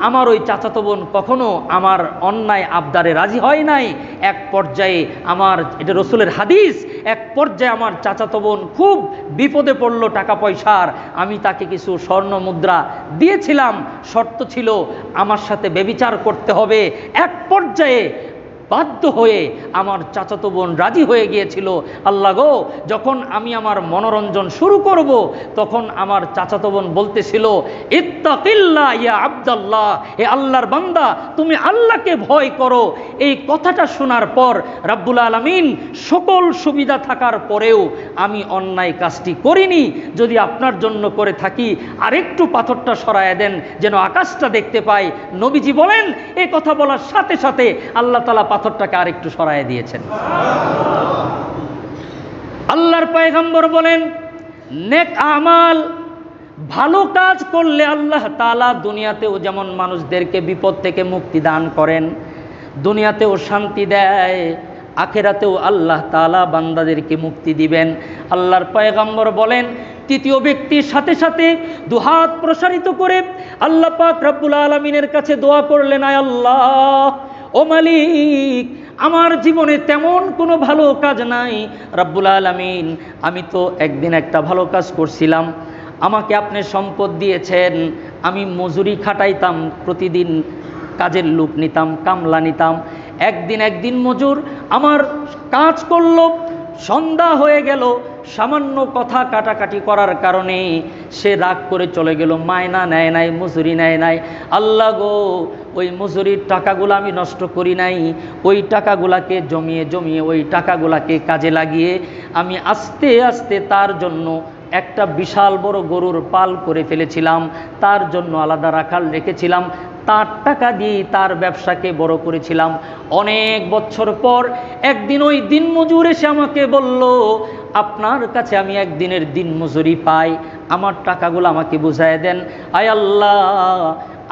আমার ওই চাচাতো বোন কখনো আমার অন্যায় আবদারে রাজি হয় নাই। এক পর্যায়ে আমার, এটা রসুলের হাদিস, এক পর্যায়ে আমার চাচাতো বোন খুব বিপদে পড়লো টাকা পয়সার, আমি তাকে কিছু স্বর্ণ মুদ্রা দিয়েছিলাম, শর্ত ছিল আমার সাথে ব্যভিচার করতে হবে। এক পর্যায়ে বাধ্য হয়ে আমার চাচাতো বোন রাজি হয়ে গিয়েছিল। আল্লাহ গো, যখন আমি আমার মনোরঞ্জন শুরু করব, তখন আমার চাচাতো বোন বলতেছিল, ইত্তাকিল্লাহ ইয়া আব্দাল্লাহ, হে আল্লাহর বান্দা, তুমি আল্লাহকে ভয় করো। এই কথাটা শোনার পর রব্বুল আলামিন সকল সুবিধা থাকার পরেও আমি অন্যায় কাজটি করিনি। যদি আপনার জন্য করে থাকি, আরেকটু পাথরটা সরায় দেন যেন আকাশটা দেখতে পাই। নবীজি বলেন, এই কথা বলার সাথে সাথে আল্লাহ তাআলা পাথরটাকে আরেকটু সরায় দিয়েছেন। আল্লাহর পয়গম্বর বলেন, নেক আমাল ভালো কাজ করলে আল্লাহ তাআলা দুনিয়াতেও যেমন মানুষদেরকে বিপদ থেকে মুক্তি দান করেন, দুনিয়াতেও শান্তি দেয়, আখিরাতেও আল্লাহ তাআলা বান্দাদেরকে মুক্তি দিবেন। আল্লাহর পয়গম্বর বলেন, তৃতীয় ব্যক্তির সাথে সাথে দুহাত প্রসারিত করে আল্লাহ পাক রব্বুল আলামিনের কাছে দোয়া করলেন, আয় আল্লাহ, ও মালিক, আমার জীবনে তেমন কোনো ভালো কাজ নাই, রব্বুল আলামিন আমি তো একদিন একটা ভালো কাজ করছিলাম, আমাকে আপনি সম্পদ দিয়েছেন, আমি মজুরি খাটাইতাম, প্রতিদিন কাজের লোক নিতাম, কামলা নিতাম, একদিন মজুর আমার কাজ করলো, সন্ধ্যা হয়ে গেল, সামান্য কথা কাটাকাটি করার কারণে সে রাগ করে চলে গেল, মায়না নেয় নাই, মজুরি নেয় নাই। আল্লাহ গো, ওই মজুরির টাকাগুলো আমি নষ্ট করি নাই, ওই টাকাগুলাকে জমিয়ে ওই টাকাগুলাকে কাজে লাগিয়ে আমি আস্তে আস্তে তার জন্য একটা বিশাল বড় গরুর পাল করে ফেলেছিলাম, তার জন্য আলাদা রাখাল রেখেছিলাম, তার টাকা দিয়ে তার ব্যবসাকে বড় করেছিলাম। অনেক বছর পর একদিন ওই দিন মজুর এসে আমাকে বলল, আপনার কাছে আমি একদিনের দিন মজুরি পাই, আমার টাকাগুলো আমাকে বুঝায় দেন। আয় আল্লাহ,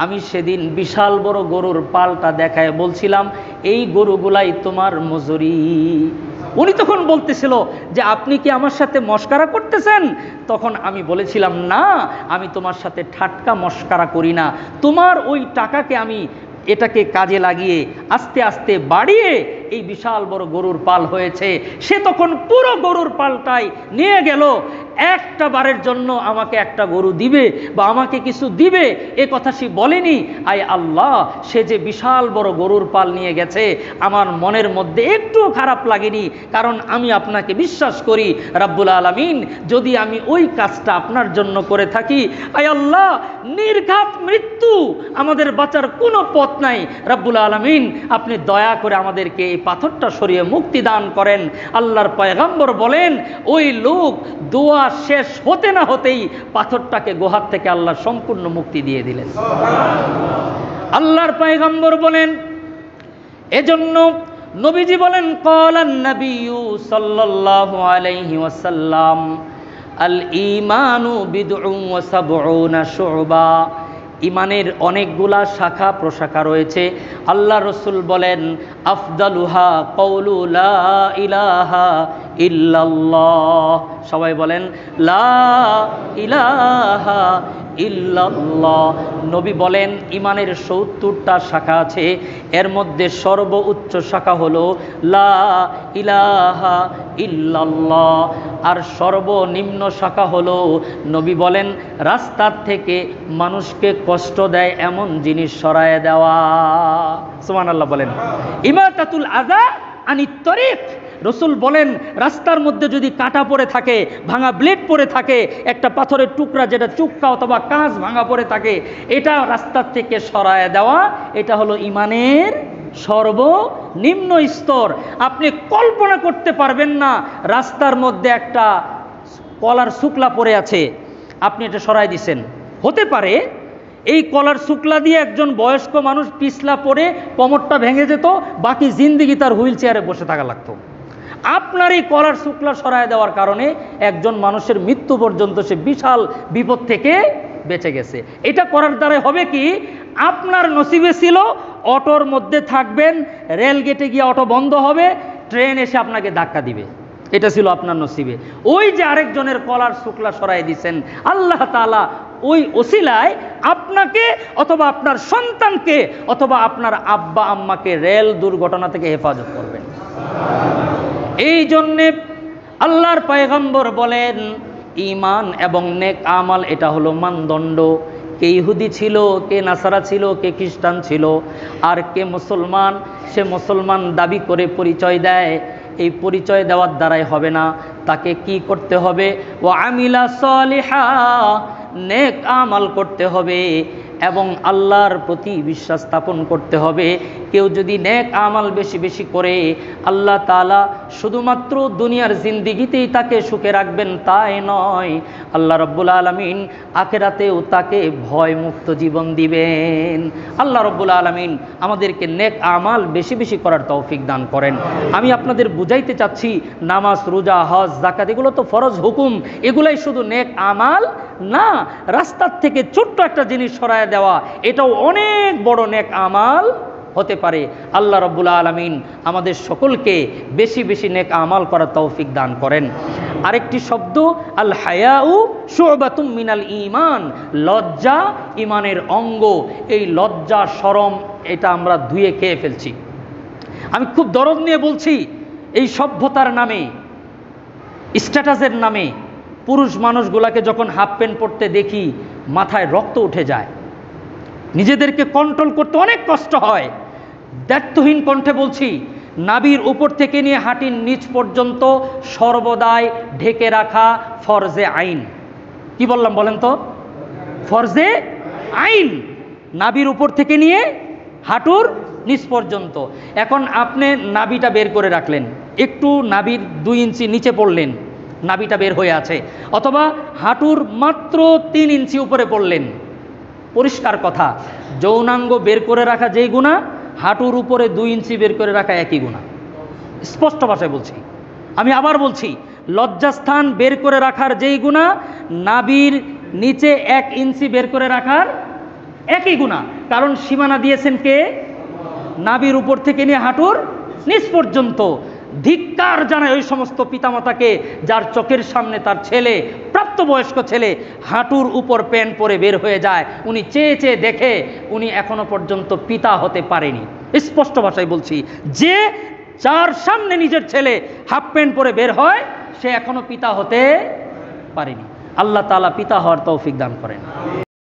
আমি সেদিন বিশাল বড় গরুর পালটা দেখায় বলছিলাম, এই গরুগুলাই তোমার মজুরি। উনি তখন বলতেছিল যে আপনি কি আমার সাথে মস্কারা করতেছেন? তখন আমি বলেছিলাম, না, আমি তোমার সাথে ঠাট্টা মস্কারা করি না, তোমার ওই টাকাকে আমি এটাকে কাজে লাগিয়ে আস্তে আস্তে বাড়িয়ে এই বিশাল বড় গরুর পাল হয়েছে। সে তখন পুরো গরুর পালটাই নিয়ে গেল, একটা বারের জন্য আমাকে একটা গরু দিবে বা আমাকে কিছু দিবে এ কথা সে বলেনি। আয় আল্লাহ, সে যে বিশাল বড় গরুর পাল নিয়ে গেছে, আমার মনের মধ্যে একটু খারাপ লাগেনি, কারণ আমি আপনাকে বিশ্বাস করি রব্বুল আলামিন, যদি আমি ওই কাজটা আপনার জন্য করে থাকি, আয় আল্লাহ, নির্ঘাত মৃত্যু, আমাদের বাঁচার কোনো পথ নাই, রব্বুল আলামিন আপনি দয়া করে আমাদেরকে এই পাথরটা সরিয়ে মুক্তি দান করেন। আল্লাহর পয়গম্বর বলেন, ওই লোক দোয়া শেষ হতে না হতেই পাথরটাকে গোহাত থেকে আল্লাহ সম্পূর্ণ মুক্তি দিয়ে দিলেন। আল্লাহর পয়গম্বর বলেন, এজন্য নবীজি বলেন, ক্বালান নবিয়্যু সাল্লাল্লাহু আলাইহি ওয়াসাল্লাম, আল ঈমানু বিদউন ওয়া সাবউনা শুবা, ইমানের অনেকগুলা শাখা প্রশাখা রয়েছে। আল্লাহ রসুল বলেন, আফদালুহা কওলু লা ইলাহা ইল্লাল্লাহ, সবাই বলেন লা ইলাহা ইল্লাল্লাহ। নবী বলেন, ইমানের ৭০টা শাখা আছে, এর মধ্যে সর্বোচ্চ শাখা হলো লা ইলাহা ইল্লাল্লাহ, আর সর্বনিম্ন শাখা হলো, নবী বলেন, রাস্তার থেকে মানুষকে কষ্ট দেয় এমন জিনিস সরায় দেওয়া। সুবহানাল্লাহ বলেন। ইমাতাতুল আযা আনিত তরিক, রসুল বলেন, রাস্তার মধ্যে যদি কাটা পড়ে থাকে, ভাঙা ব্লেড পড়ে থাকে, একটা পাথরের টুকরা যেটা চুক্কা অথবা কাঁচ ভাঙা পড়ে থাকে, এটা রাস্তার থেকে সরায় দেওয়া, এটা হলো ইমানের সর্বনিম্ন স্তর। আপনি কল্পনা করতে পারবেন না, রাস্তার মধ্যে একটা কলার শুকলা পড়ে আছে, আপনি এটা সরাই দিছেন, হতে পারে এই কলার শুকলা দিয়ে একজন বয়স্ক মানুষ পিছলা পড়ে কোমরটা ভেঙে যেত, বাকি জিন্দেগি তার হুইল চেয়ারে বসে থাকা লাগতো। আপনার এই কলার শুকলা সরায় দেওয়ার কারণে একজন মানুষের মৃত্যু পর্যন্ত সে বিশাল বিপদ থেকে বেঁচে গেছে। এটা করার দ্বারা হবে কি, আপনার নসিবে ছিল অটোর মধ্যে থাকবেন, রেল গেটে গিয়ে অটো বন্ধ হবে, ট্রেন এসে আপনাকে ধাক্কা দিবে, এটা ছিল আপনার নসিবে। ওই যে আরেকজনের কলার শুকলা সরাই দিয়েছেন, আল্লাহ তাআলা ওই ওসিলায় আপনাকে অথবা আপনার সন্তানকে অথবা আপনার আব্বা আম্মাকে রেল দুর্ঘটনা থেকে হেফাজত করবেন। এই জন্যে আল্লাহর পয়গম্বর বলেন, ঈমান এবং নেক আমাল এটা হলো মানদণ্ড। কে ইহুদি ছিল, কে নাসারা ছিল, কে খ্রিস্টান ছিল, আর কে মুসলমান, সে মুসলমান দাবি করে পরিচয় দেয়, এই পরিচয় দেওয়ার দ্বারাই হবে না, তাকে কি করতে হবে, ওয়া আমিলা সালিহা, নেক আমাল করতে হবে। এবং আল্লাহর প্রতি বিশ্বাস স্থাপন করতে হবে। কেউ যদি নেক আমাল বেশি বেশি করে, আল্লাহ তাআলা শুধুমাত্র দুনিয়ার জিন্দিগিতেই তাকে সুখে রাখবেন তাই নয়, আল্লাহ রাব্বুল আলামিন আখিরাতেও তাকে ভয়মুক্ত জীবন দিবেন। আল্লাহ রাব্বুল আলামিন আমাদেরকে নেক আমাল বেশি বেশি করার তৌফিক দান করেন। আমি আপনাদের বুঝাইতে চাচ্ছি, নামাজ, রোজা, হজ, যাকাত এগুলো তো ফরজ হুকুম, এগুলাই শুধু নেক আমাল না। রাস্তার থেকে ছোট্ট একটা জিনিস সরায় দেওয়া, এটাও অনেক বড় নেক আমাল হতে পারে। আল্লাহ রাব্বুল আলামিন আমাদের সকলকে বেশি বেশি নেক আমাল করার তৌফিক দান করেন। আরেকটি শব্দ আল হায়াউ শুবাতুম মিনাল ঈমান, লজ্জা ঈমানের অঙ্গ। এই লজ্জা শরম এটা আমরা ধুয়ে খেয়ে ফেলছি। আমি খুব দরদ নিয়ে বলছি, এই সভ্যতার নামে, স্ট্যাটাসের নামে পুরুষ মানুষগুলাকে যখন হাফ প্যান্ট পরতে দেখি মাথায় রক্ত উঠে যায়। নিজেদেরকে কন্ট্রোল করতে অনেক কষ্ট হয়। দায়িত্বহীন কণ্ঠে বলছি, নাভির উপর থেকে নিয়ে হাঁটির নিচ পর্যন্ত সর্বদাই ঢেকে রাখা ফরজে আইন। কি বললাম বলেন তো? ফরজে আইন, নাভির উপর থেকে নিয়ে হাঁটুর নিচ পর্যন্ত। এখন আপনি নাভিটা বের করে রাখলেন, একটু নাভির 2 ইঞ্চি নিচে পড়লেন, নাভিটা বের হয়ে আছে, অথবা হাঁটুর মাত্র 3 ইঞ্চি উপরে পড়লেন, পরিষ্কার কথা, যৌনাঙ্গ বের করে রাখা যেই গুনাহ, হাঁটুর উপরে 2 ইঞ্চি বের করে রাখা একই গুনাহ। স্পষ্ট ভাষায় বলছি। আমি আবার বলছি, লজ্জাস্থান বের করে রাখার যেই গুনাহ, নাভির নিচে 1 ইঞ্চি বের করে রাখার একই গুনাহ। কারণ সীমানা দিয়েছেন কে? নাভির উপর থেকে নিয়ে হাঁটুর নিচ পর্যন্ত। ধিক্কার জানায় ওই সমস্ত পিতামাতাকে যার চোখের সামনে তার ছেলে, প্রাপ্তবয়স্ক ছেলে, হাঁটুর উপর প্যান্ট পরে বের হয়ে যায়। উনি চেয়ে চেয়ে দেখে, উনি এখনো পর্যন্ত পিতা হতে পারেনি। স্পষ্ট ভাষায় বলছি, যে যার সামনে নিজের ছেলে হাফ প্যান্ট পরে বের হয়, সে এখনো পিতা হতে পারেনি। আল্লাহ তাআলা পিতা হওয়ার তৌফিক দান করেন।